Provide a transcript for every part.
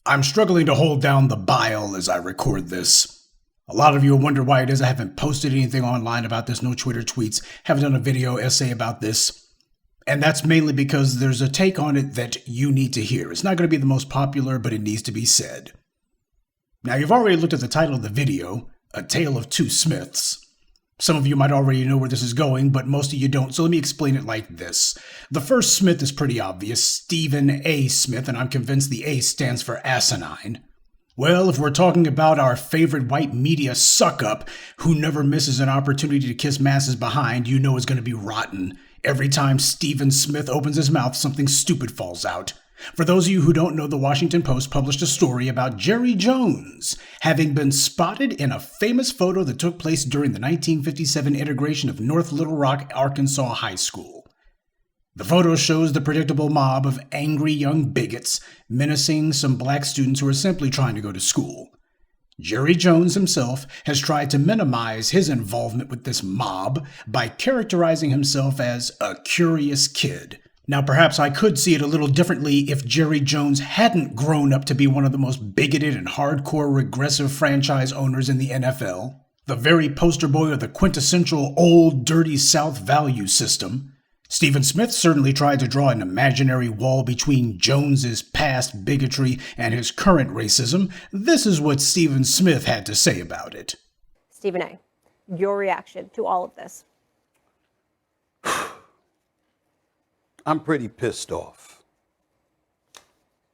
I'm struggling to hold down the bile as I record this. A lot of you wonder why it is I haven't posted anything online about this, no Twitter tweets, haven't done a video essay about this. And that's mainly because there's a take on it that you need to hear. It's not going to be the most popular, but it needs to be said. Now, you've already looked at the title of the video, A Tale of Two Smiths. Some of you might already know where this is going, but most of you don't, so let me explain it like this. The first Smith is pretty obvious, Stephen A. Smith, and I'm convinced the A stands for asinine. Well, if we're talking about our favorite white media suck-up, who never misses an opportunity to kiss masses behind, you know it's going to be rotten. Every time Stephen Smith opens his mouth, something stupid falls out. For those of you who don't know, the Washington Post published a story about Jerry Jones having been spotted in a famous photo that took place during the 1957 integration of North Little Rock, Arkansas High School. The photo shows the predictable mob of angry young bigots menacing some black students who are simply trying to go to school. Jerry Jones himself has tried to minimize his involvement with this mob by characterizing himself as a curious kid. Now, perhaps I could see it a little differently if Jerry Jones hadn't grown up to be one of the most bigoted and hardcore regressive franchise owners in the NFL, the very poster boy of the quintessential old dirty South value system. Stephen Smith certainly tried to draw an imaginary wall between Jones's past bigotry and his current racism. This is what Stephen Smith had to say about it. Stephen A., your reaction to all of this? I'm pretty pissed off.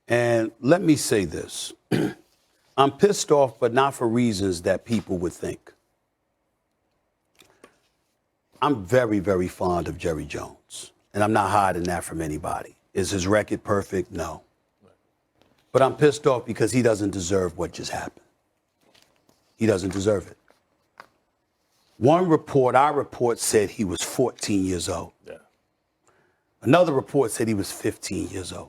And let me say this. I'm pissed off, but not for reasons that people would think. I'm very, very fond of Jerry Jones, and I'm not hiding that from anybody. Is his record perfect? No. But I'm pissed off because he doesn't deserve what just happened. He doesn't deserve it. One report, our report, said he was 14 years old. Yeah. Another report said he was 15 years old.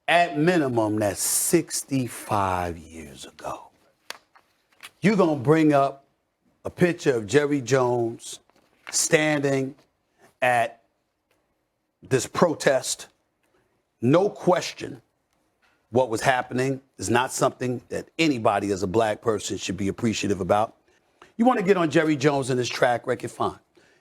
At minimum, that's 65 years ago. You're going to bring up a picture of Jerry Jones standing at this protest. No question, what was happening is not something that anybody as a black person should be appreciative about. You want to get on Jerry Jones and his track record, fine.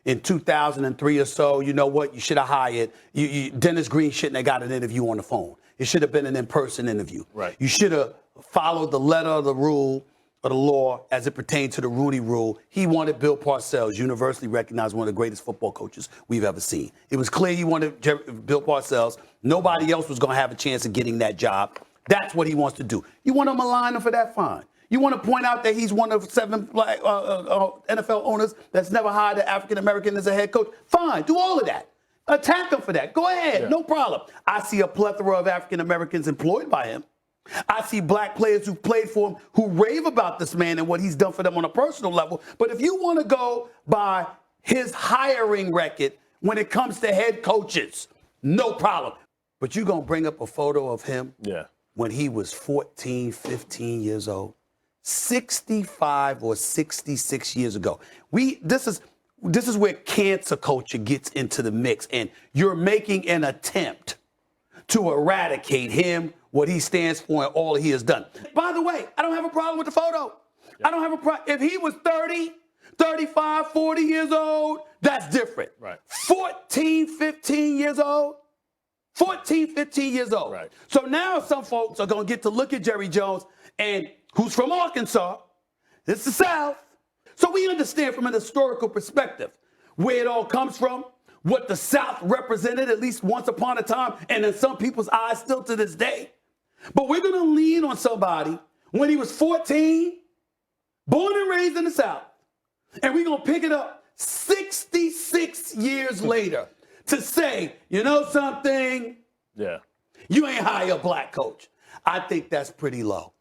In 2003 or so, you know what? You should have hired, Dennis Green shouldn't have got an interview on the phone. It should have been an in-person interview. Right. You should have followed the letter of the rule of the law as it pertained to the Rooney Rule. He wanted Bill Parcells, universally recognized one of the greatest football coaches we've ever seen. It was clear he wanted Bill Parcells. Nobody else was going to have a chance of getting that job. That's what he wants to do. You want to malign him for that? Fine. You want to point out that he's one of 7 black NFL owners that's never hired an African-American as a head coach? Fine, do all of that. Attack him for that. Go ahead, no problem. I see a plethora of African-Americans employed by him. I see black players who played for him who rave about this man and what he's done for them on a personal level. But if you want to go by his hiring record when it comes to head coaches, no problem. But you're going to bring up a photo of him when he was 14, 15 years old. 65 or 66 years ago. This is where cancer culture gets into the mix, and you're making an attempt to eradicate him, what he stands for, and all he has done. By the way, I don't have a problem with the photo. I don't have a problem. If he was 30, 35, 40 years old, that's different. Right. 14, 15 years old. 14, 15 years old. Right. So now some folks are going to get to look at Jerry Jones, and who's from Arkansas. It's the South. So we understand from an historical perspective where it all comes from, what the South represented at least once upon a time, and in some people's eyes still to this day. But we're going to lean on somebody when he was 14, born and raised in the South, and we're going to pick it up 66 years later to say, you know something? Yeah. You ain't hire a black coach. I think that's pretty low.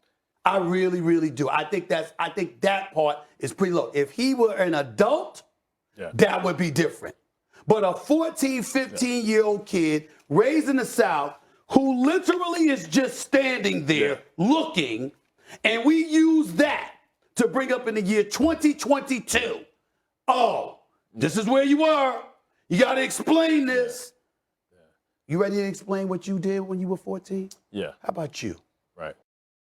I really, really do. I think that part is pretty low. If he were an adult, that would be different. But a 14, 15-year-old kid raised in the South who literally is just standing there looking, and we use that to bring up in the year 2022. Oh, this is where you are. You got to explain this. You ready to explain what you did when you were 14? Yeah. How about you?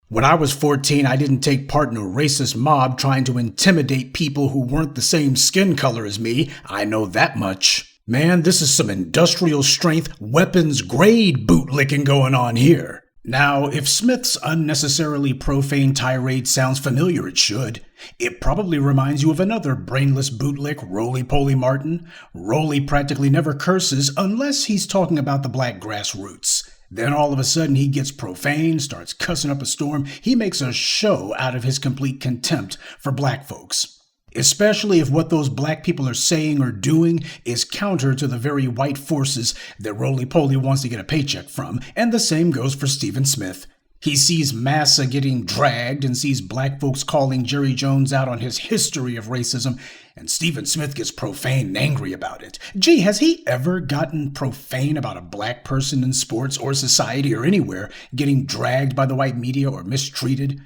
When I was 14, I didn't take part in a racist mob trying to intimidate people who weren't the same skin color as me. I know that much. Man, this is some industrial strength, weapons grade bootlicking going on here. Now, if Smith's unnecessarily profane tirade sounds familiar, it should. It probably reminds you of another brainless bootlick, Roly-Poly Martin. Roly practically never curses unless he's talking about the black grassroots. Then all of a sudden he gets profane, starts cussing up a storm. He makes a show out of his complete contempt for black folks. Especially if what those black people are saying or doing is counter to the very white forces that Roly-Poly wants to get a paycheck from. And the same goes for Stephen Smith. He sees massa getting dragged and sees black folks calling Jerry Jones out on his history of racism, and Stephen Smith gets profane and angry about it. Gee, has he ever gotten profane about a black person in sports or society or anywhere getting dragged by the white media or mistreated?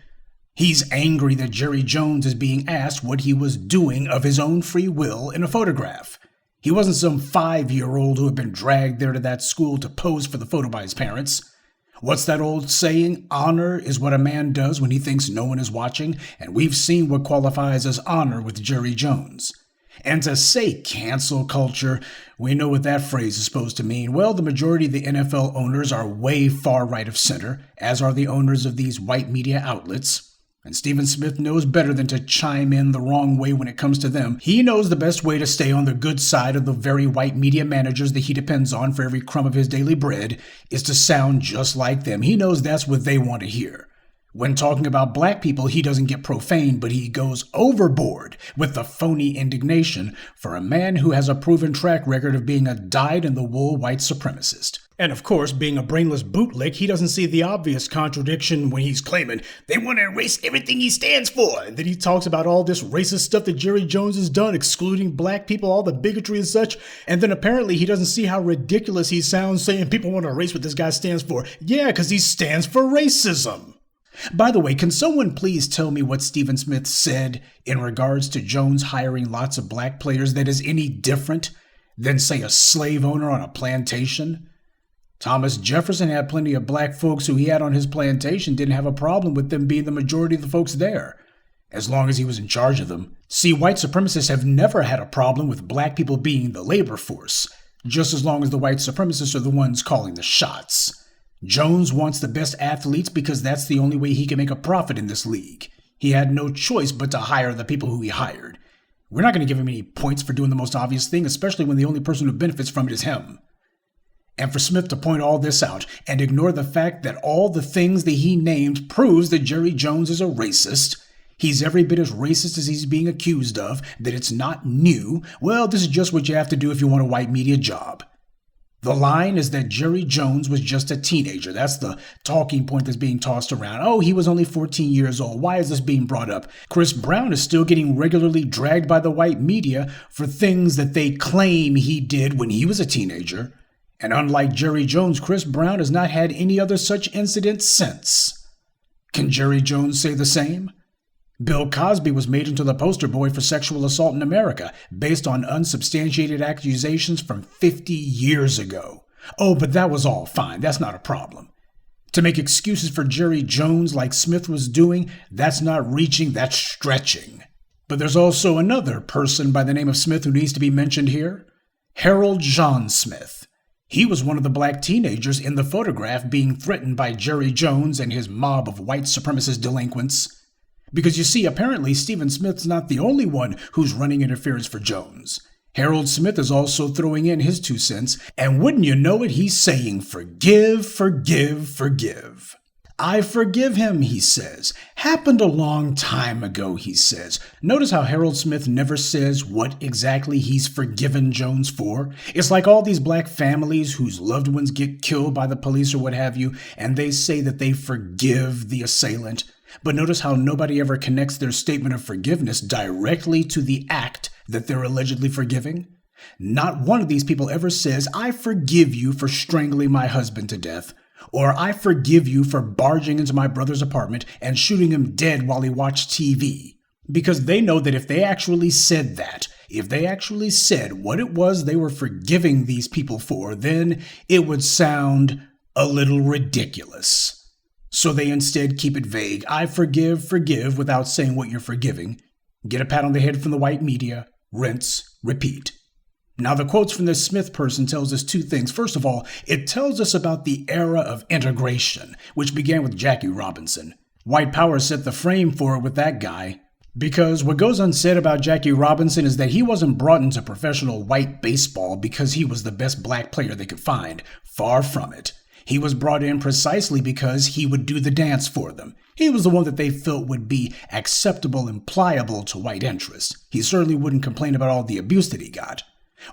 He's angry that Jerry Jones is being asked what he was doing of his own free will in a photograph. He wasn't some 5-year-old who had been dragged there to that school to pose for the photo by his parents. What's that old saying? Honor is what a man does when he thinks no one is watching, and we've seen what qualifies as honor with Jerry Jones. And to say cancel culture, we know what that phrase is supposed to mean. Well, the majority of the NFL owners are way far right of center, as are the owners of these white media outlets. And Stephen Smith knows better than to chime in the wrong way when it comes to them. He knows the best way to stay on the good side of the very white media managers that he depends on for every crumb of his daily bread is to sound just like them. He knows that's what they want to hear. When talking about black people, he doesn't get profane, but he goes overboard with the phony indignation for a man who has a proven track record of being a dyed-in-the-wool white supremacist. And of course, being a brainless bootlick, he doesn't see the obvious contradiction when he's claiming they want to erase everything he stands for. And then he talks about all this racist stuff that Jerry Jones has done, excluding black people, all the bigotry and such. And then apparently he doesn't see how ridiculous he sounds saying people want to erase what this guy stands for. Yeah, because he stands for racism. By the way, can someone please tell me what Stephen Smith said in regards to Jones hiring lots of black players that is any different than, say, a slave owner on a plantation? Thomas Jefferson had plenty of black folks who he had on his plantation, didn't have a problem with them being the majority of the folks there, as long as he was in charge of them. See, white supremacists have never had a problem with black people being the labor force, just as long as the white supremacists are the ones calling the shots. Jones wants the best athletes because that's the only way he can make a profit in this league. He had no choice but to hire the people who he hired. We're not going to give him any points for doing the most obvious thing, especially when the only person who benefits from it is him. And for Smith to point all this out and ignore the fact that all the things that he named proves that Jerry Jones is a racist, he's every bit as racist as he's being accused of, that it's not new, well, this is just what you have to do if you want a white media job. The line is that Jerry Jones was just a teenager. That's the talking point that's being tossed around. Oh, he was only 14 years old. Why is this being brought up? Chris Brown is still getting regularly dragged by the white media for things that they claim he did when he was a teenager. And unlike Jerry Jones, Chris Brown has not had any other such incident since. Can Jerry Jones say the same? Bill Cosby was made into the poster boy for sexual assault in America based on unsubstantiated accusations from 50 years ago. Oh, but that was all fine. That's not a problem. To make excuses for Jerry Jones like Smith was doing, that's not reaching, that's stretching. But there's also another person by the name of Smith who needs to be mentioned here. Harold John Smith. He was one of the black teenagers in the photograph being threatened by Jerry Jones and his mob of white supremacist delinquents. Because you see, apparently Stephen Smith's not the only one who's running interference for Jones. Harold Smith is also throwing in his 2 cents, and wouldn't you know it, he's saying, forgive, forgive, forgive. I forgive him, he says. Happened a long time ago, he says. Notice how Harold Smith never says what exactly he's forgiven Jones for. It's like all these black families whose loved ones get killed by the police or what have you, and they say that they forgive the assailant. But notice how nobody ever connects their statement of forgiveness directly to the act that they're allegedly forgiving. Not one of these people ever says, I forgive you for strangling my husband to death, or I forgive you for barging into my brother's apartment and shooting him dead while he watched TV. Because they know that if they actually said that, if they actually said what it was they were forgiving these people for, then it would sound a little ridiculous. So they instead keep it vague. I forgive without saying what you're forgiving. Get a pat on the head from the white media. Rinse, repeat. Now, the quotes from this Smith person tells us two things. First of all, it tells us about the era of integration, which began with Jackie Robinson. White power set the frame for it with that guy. Because what goes unsaid about Jackie Robinson is that he wasn't brought into professional white baseball because he was the best black player they could find. Far from it. He was brought in precisely because he would do the dance for them. He was the one that they felt would be acceptable and pliable to white interests. He certainly wouldn't complain about all the abuse that he got.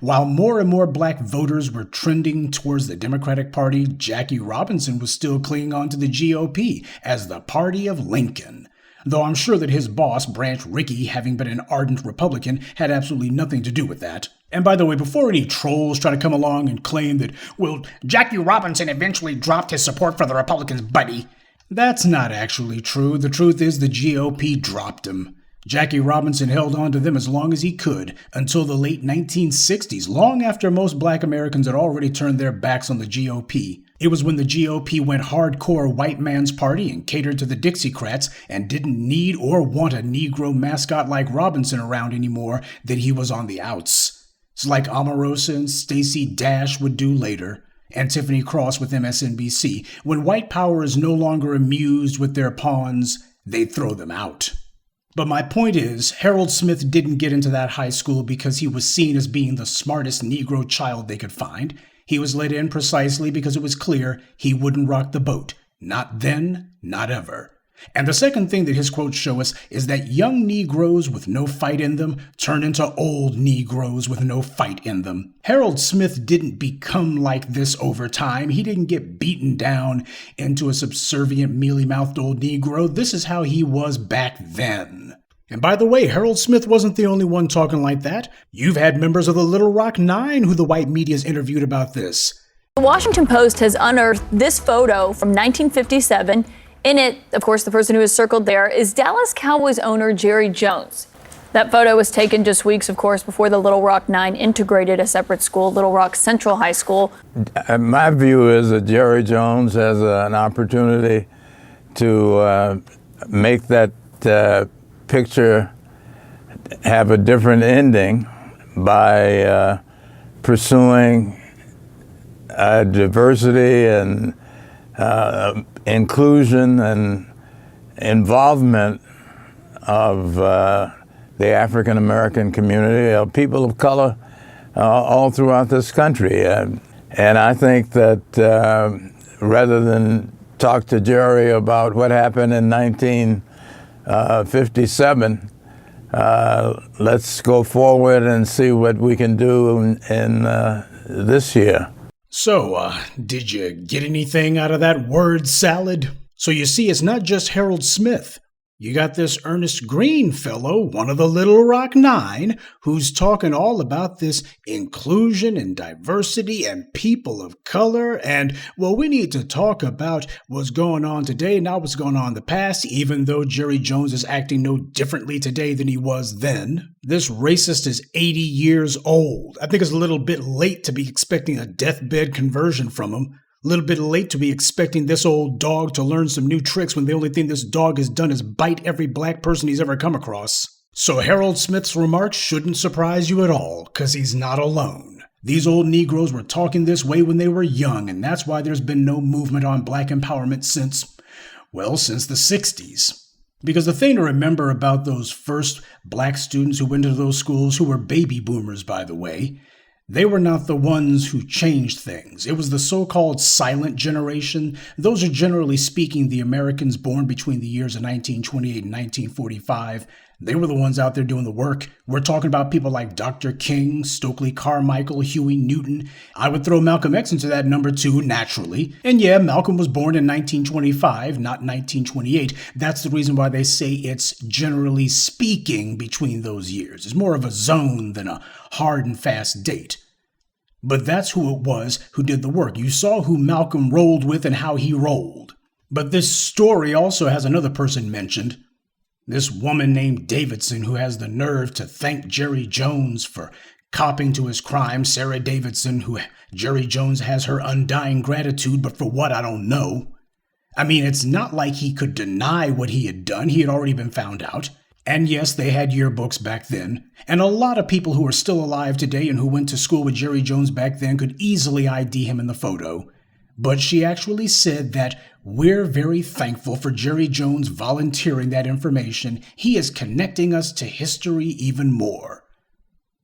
While more and more black voters were trending towards the Democratic Party, Jackie Robinson was still clinging on to the GOP as the party of Lincoln. Though I'm sure that his boss, Branch Rickey, having been an ardent Republican, had absolutely nothing to do with that. And by the way, before any trolls try to come along and claim that, well, Jackie Robinson eventually dropped his support for the Republicans, buddy, that's not actually true. The truth is the GOP dropped him. Jackie Robinson held on to them as long as he could, until the late 1960s, long after most black Americans had already turned their backs on the GOP. It was when the GOP went hardcore white man's party and catered to the Dixiecrats and didn't need or want a Negro mascot like Robinson around anymore that he was on the outs. It's like Omarosa and Stacey Dash would do later, and Tiffany Cross with MSNBC. When white power is no longer amused with their pawns, they throw them out. But my point is, Harold Smith didn't get into that high school because he was seen as being the smartest Negro child they could find. He was let in precisely because it was clear he wouldn't rock the boat. Not then, not ever. And the second thing that his quotes show us is that young Negroes with no fight in them turn into old Negroes with no fight in them. Harold Smith didn't become like this over time. He didn't get beaten down into a subservient, mealy-mouthed old Negro. This is how he was back then. And by the way, Harold Smith wasn't the only one talking like that. You've had members of the Little Rock Nine who the white media's interviewed about this. The Washington Post has unearthed this photo from 1957. In it, of course, the person who is circled there is Dallas Cowboys owner Jerry Jones. That photo was taken just weeks, of course, before the Little Rock Nine integrated a separate school, Little Rock Central High School. My view is that Jerry Jones has an opportunity to make that picture have a different ending by pursuing diversity and inclusion and involvement of the African American community, of people of color all throughout this country. And I think that rather than talk to Jerry about what happened in 1957, let's go forward and see what we can do in this year. So, did you get anything out of that word salad? So you see, it's not just Harold Smith. You got this Ernest Green fellow, one of the Little Rock Nine, who's talking all about this inclusion and diversity and people of color. And, well, we need to talk about what's going on today, not what's going on in the past, even though Jerry Jones is acting no differently today than he was then. This racist is 80 years old. I think it's a little bit late to be expecting a deathbed conversion from him. A little bit late to be expecting this old dog to learn some new tricks when the only thing this dog has done is bite every black person he's ever come across. So Harold Smith's remarks shouldn't surprise you at all, because he's not alone. These old Negroes were talking this way when they were young, and that's why there's been no movement on black empowerment since the 60s. Because the thing to remember about those first black students who went to those schools, who were baby boomers, by the way, they were not the ones who changed things. It was the so-called silent generation. Those are, generally speaking, the Americans born between the years of 1928 and 1945. They were the ones out there doing the work. We're talking about people like Dr. King, Stokely Carmichael, Huey Newton. I would throw Malcolm X into that number too, naturally. And yeah, Malcolm was born in 1925, not 1928. That's the reason why they say it's, generally speaking, between those years. It's more of a zone than a hard and fast date. But that's who it was who did the work. You saw who Malcolm rolled with and how he rolled. But this story also has another person mentioned. This woman named Davidson, who has the nerve to thank Jerry Jones for copping to his crime. Sarah Davidson, who Jerry Jones has her undying gratitude, but for what, I don't know. I mean, it's not like he could deny what he had done. He had already been found out. And yes, they had yearbooks back then. And a lot of people who are still alive today and who went to school with Jerry Jones back then could easily ID him in the photo. But she actually said that we're very thankful for Jerry Jones volunteering that information. He is connecting us to history even more.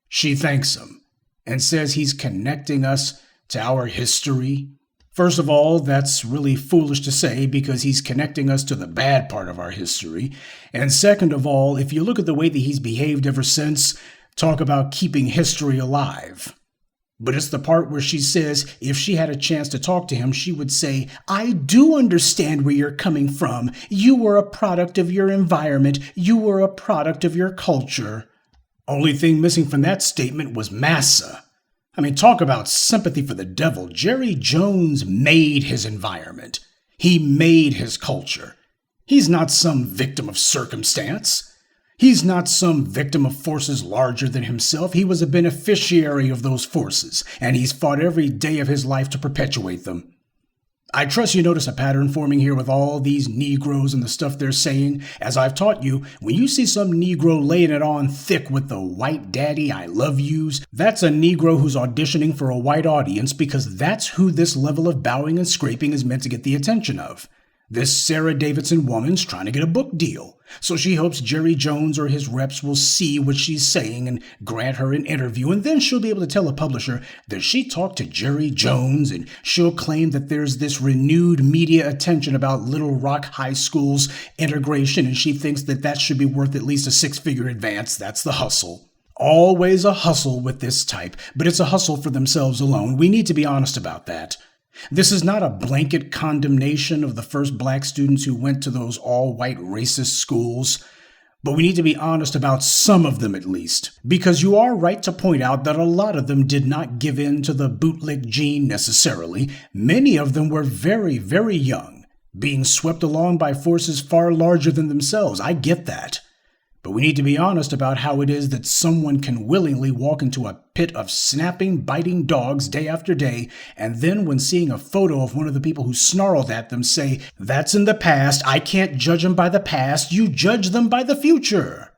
She thanks him and says he's connecting us to our history. First of all, that's really foolish to say because he's connecting us to the bad part of our history. And second of all, if you look at the way that he's behaved ever since, talk about keeping history alive. But it's the part where she says if she had a chance to talk to him, she would say, I do understand where you're coming from. You were a product of your environment. You were a product of your culture. Only thing missing from that statement was massa. I mean, talk about sympathy for the devil. Jerry Jones made his environment. He made his culture. He's not some victim of circumstance. He's not some victim of forces larger than himself. He was a beneficiary of those forces, and he's fought every day of his life to perpetuate them. I trust you notice a pattern forming here with all these Negroes and the stuff they're saying. As I've taught you, when you see some Negro laying it on thick with the white daddy I love yous, that's a Negro who's auditioning for a white audience because that's who this level of bowing and scraping is meant to get the attention of. This Sarah Davidson woman's trying to get a book deal, so she hopes Jerry Jones or his reps will see what she's saying and grant her an interview, and then she'll be able to tell a publisher that she talked to Jerry Jones, and she'll claim that there's this renewed media attention about Little Rock High School's integration, and she thinks that that should be worth at least a six-figure advance. That's the hustle. Always a hustle with this type, but it's a hustle for themselves alone. We need to be honest about that. This is not a blanket condemnation of the first black students who went to those all-white racist schools, but we need to be honest about some of them at least, because you are right to point out that a lot of them did not give in to the bootlick gene necessarily. Many of them were very, very young, being swept along by forces far larger than themselves. I get that. But we need to be honest about how it is that someone can willingly walk into a pit of snapping, biting dogs day after day, and then when seeing a photo of one of the people who snarled at them say, that's in the past, I can't judge them by the past, you judge them by the future.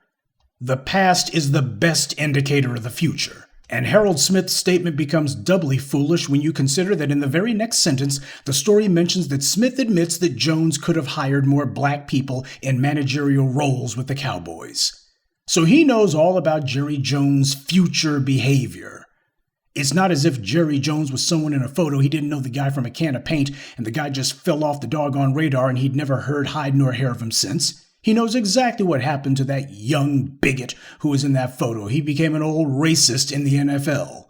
The past is the best indicator of the future. And Harold Smith's statement becomes doubly foolish when you consider that in the very next sentence, the story mentions that Smith admits that Jones could have hired more black people in managerial roles with the Cowboys. So he knows all about Jerry Jones' future behavior. It's not as if Jerry Jones was someone in a photo he didn't know the guy from a can of paint and the guy just fell off the doggone radar and he'd never heard hide nor hair of him since. He knows exactly what happened to that young bigot who was in that photo. He became an old racist in the NFL.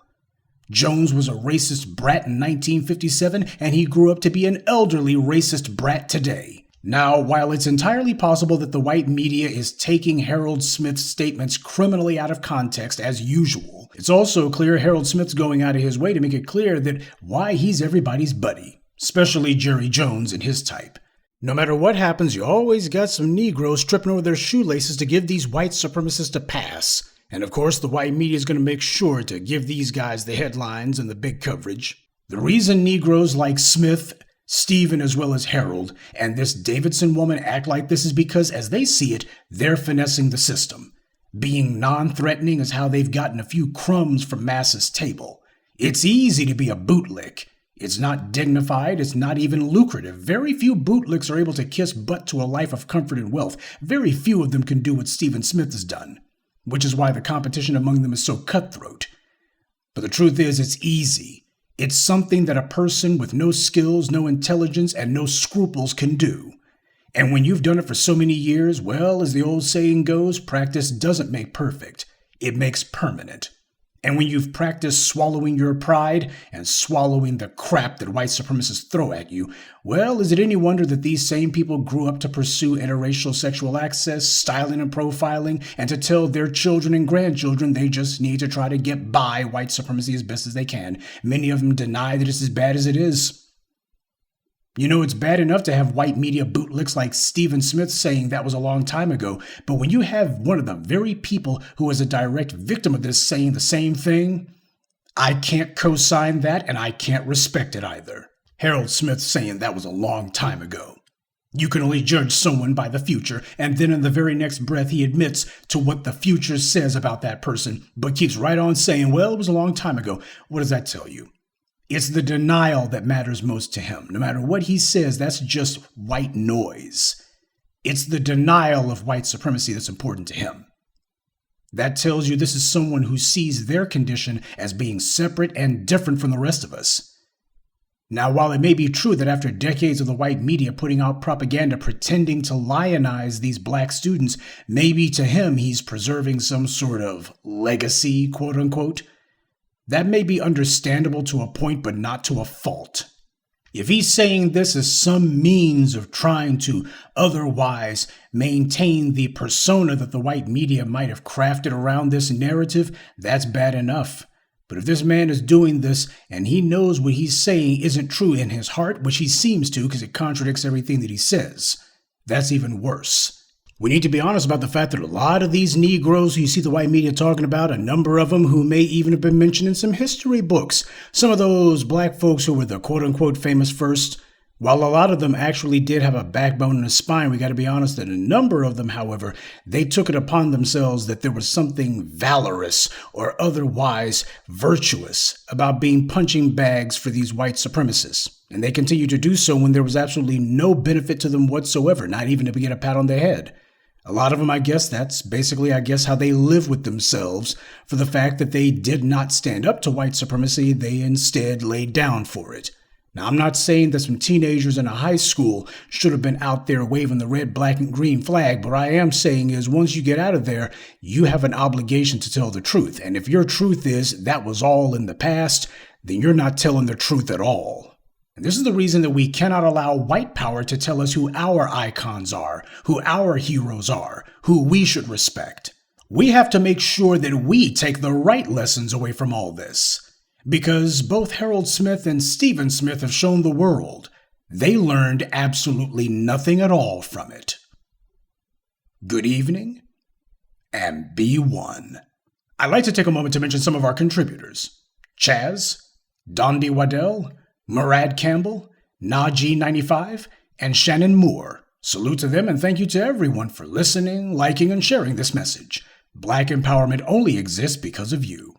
Jones was a racist brat in 1957, and he grew up to be an elderly racist brat today. Now, while it's entirely possible that the white media is taking Harold Smith's statements criminally out of context as usual, it's also clear Harold Smith's going out of his way to make it clear that why he's everybody's buddy, especially Jerry Jones and his type. No matter what happens, you always got some Negroes tripping over their shoelaces to give these white supremacists a pass. And of course, the white media is going to make sure to give these guys the headlines and the big coverage. The reason Negroes like Smith, Stephen, as well as Harold, and this Davidson woman act like this is because, as they see it, they're finessing the system. Being non-threatening is how they've gotten a few crumbs from Massa's table. It's easy to be a bootlick. It's not dignified, it's not even lucrative. Very few bootlicks are able to kiss butt to a life of comfort and wealth. Very few of them can do what Stephen Smith has done, which is why the competition among them is so cutthroat. But the truth is, it's easy. It's something that a person with no skills, no intelligence, and no scruples can do. And when you've done it for so many years, well, as the old saying goes, practice doesn't make perfect. It makes permanent. And when you've practiced swallowing your pride and swallowing the crap that white supremacists throw at you, well, is it any wonder that these same people grew up to pursue interracial sexual access, styling and profiling, and to tell their children and grandchildren they just need to try to get by white supremacy as best as they can? Many of them deny that it's as bad as it is. You know, it's bad enough to have white media bootlicks like Stephen Smith saying that was a long time ago, but when you have one of the very people who is a direct victim of this saying the same thing, I can't co-sign that and I can't respect it either. Harold Smith saying that was a long time ago. You can only judge someone by the future, and then in the very next breath he admits to what the future says about that person, but keeps right on saying, well, it was a long time ago. What does that tell you? It's the denial that matters most to him. No matter what he says, that's just white noise. It's the denial of white supremacy that's important to him. That tells you this is someone who sees their condition as being separate and different from the rest of us. Now, while it may be true that after decades of the white media putting out propaganda pretending to lionize these black students, maybe to him he's preserving some sort of legacy, quote unquote, that may be understandable to a point, but not to a fault. If he's saying this as some means of trying to otherwise maintain the persona that the white media might have crafted around this narrative, that's bad enough. But if this man is doing this and he knows what he's saying isn't true in his heart, which he seems to because it contradicts everything that he says, that's even worse. We need to be honest about the fact that a lot of these Negroes who you see the white media talking about, a number of them who may even have been mentioned in some history books, some of those black folks who were the quote-unquote famous first, while a lot of them actually did have a backbone and a spine, we got to be honest that a number of them, however, they took it upon themselves that there was something valorous or otherwise virtuous about being punching bags for these white supremacists. And they continued to do so when there was absolutely no benefit to them whatsoever, not even to get a pat on their head. A lot of them, I guess, that's basically, how they live with themselves for the fact that they did not stand up to white supremacy. They instead laid down for it. Now, I'm not saying that some teenagers in a high school should have been out there waving the red, black, and green flag. But what I am saying is once you get out of there, you have an obligation to tell the truth. And if your truth is that was all in the past, then you're not telling the truth at all. And this is the reason that we cannot allow white power to tell us who our icons are, who our heroes are, who we should respect. We have to make sure that we take the right lessons away from all this. Because both Harold Smith and Stephen Smith have shown the world they learned absolutely nothing at all from it. Good evening, and be one. I'd like to take a moment to mention some of our contributors. Chaz, Dondi Waddell, Murad Campbell, Najee95, and Shannon Moore. Salute to them and thank you to everyone for listening, liking, and sharing this message. Black empowerment only exists because of you.